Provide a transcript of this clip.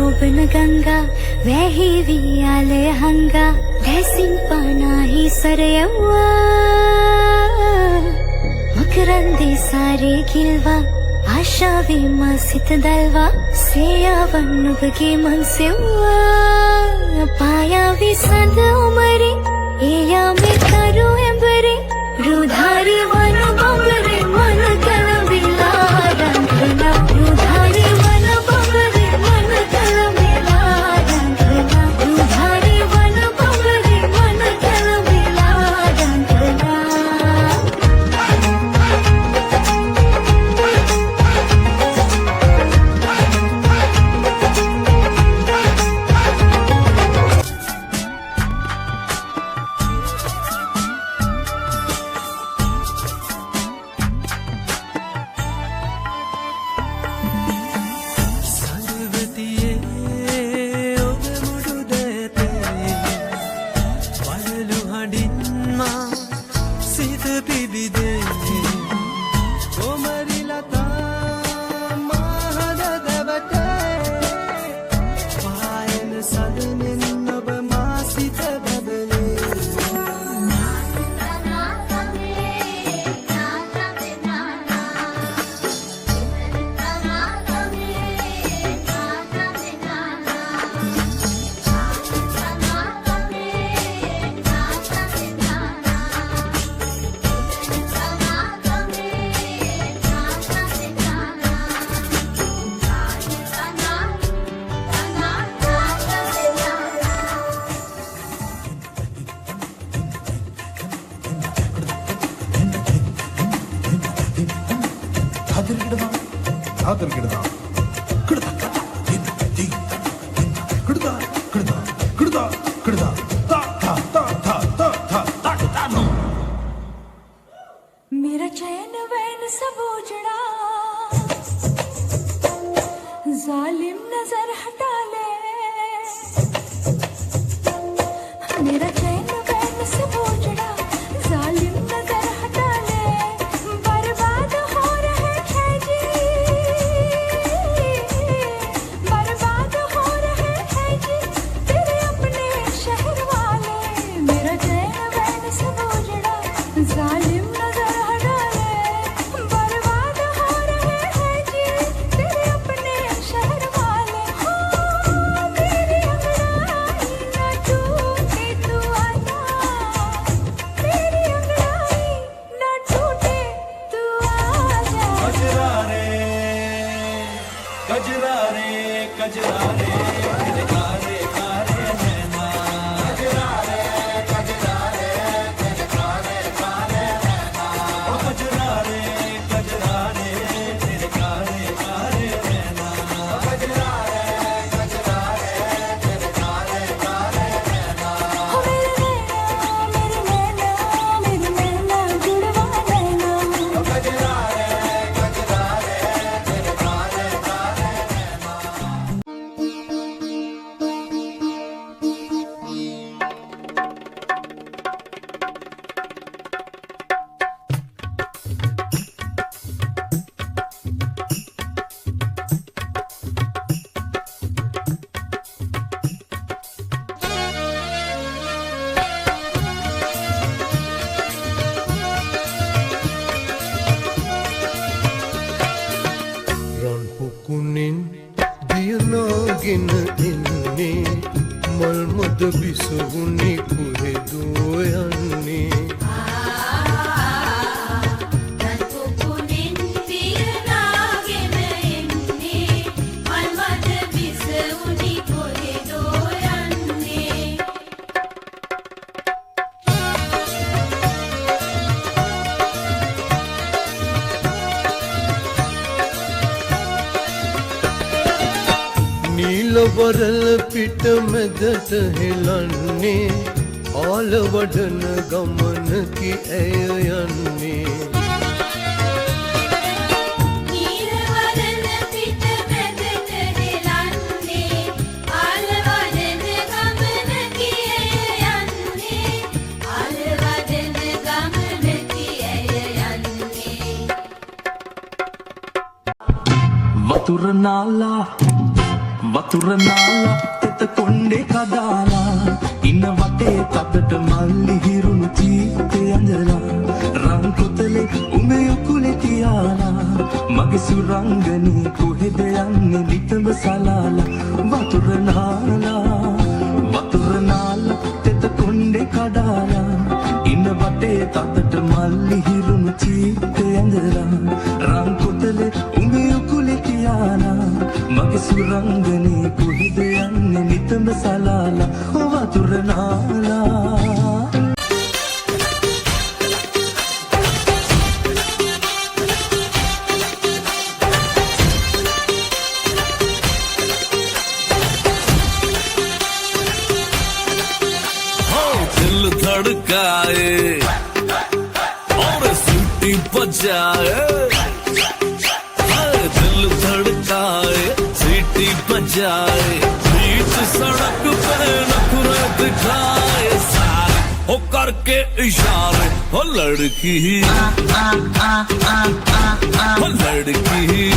ඔබන ගංගා වැහි වියාලය හංගා දැසින් පානාහි සරයව්වා මකරන්දේ සාරේ කිල්වා ආශාවේ මා සිත දල්වා සේයාවන් ඔබගේ මං සෙව්වා පායාවි සඳ උමරේ ඒ යාමේ තරු ඇඹරේ රුධාරි වන බඹරේ මන කලවිලා රංගනා රුධාරි වන බඹරේ මන කලවිලා රංගනා රුධාරි වන බඹරේ මන කලවිලා රංගනා मेरा चैन वैन सब उजड़ा जालिम नजर हटा ले मेरा चैन वैन सब उजड़ा जालिम नजर हटा ले बर्बाद हो रहे हैं जी बर्बाद हो रहे हैं जी तेरे अपने शहर वाले मेरा चैन वैन सब उजड़ा जालिम වරල් පිට මැදට හෙලන්නේ ආල වඩන ගමනකි ඇය යන්නේ නීල වරල් පිට මැදට හෙලන්නේ ආල වඩන ගමනකි ඇය යන්නේ ආල වඩන ගමනකි ඇය යන්නේ වතුර නාලා වතුර නාලා තෙත කොණ්ඩේ කඩාලා ඉන්න වටේ තදට මල්ලි හිරුණු චීතේ ඇඳලා රන් කොතලේ උඹේ උකුලේ තියාලා මගේ සුරංගනේ කොහෙද යන්නේ නිතඹ සලාලා වතුර නාලා තෙත කොණ්ඩේ කඩාලා ඉන්න වටේ තදට මල්ලි හිරුණු චීතේ ඇඳලා රන් කොතලේ උඹේ උකුලේ තියාලා මගේ සුරංගනේ කොහෙද යන්නේ නිතඹ සලාලා වතුර නාලා दिल धड़काए और सीटी बजाए दिल धड़काए सीटी बजाए बीच सड़क पे नखरे दिखाए सारे हो करके इशारे हो लड़की हो लड़की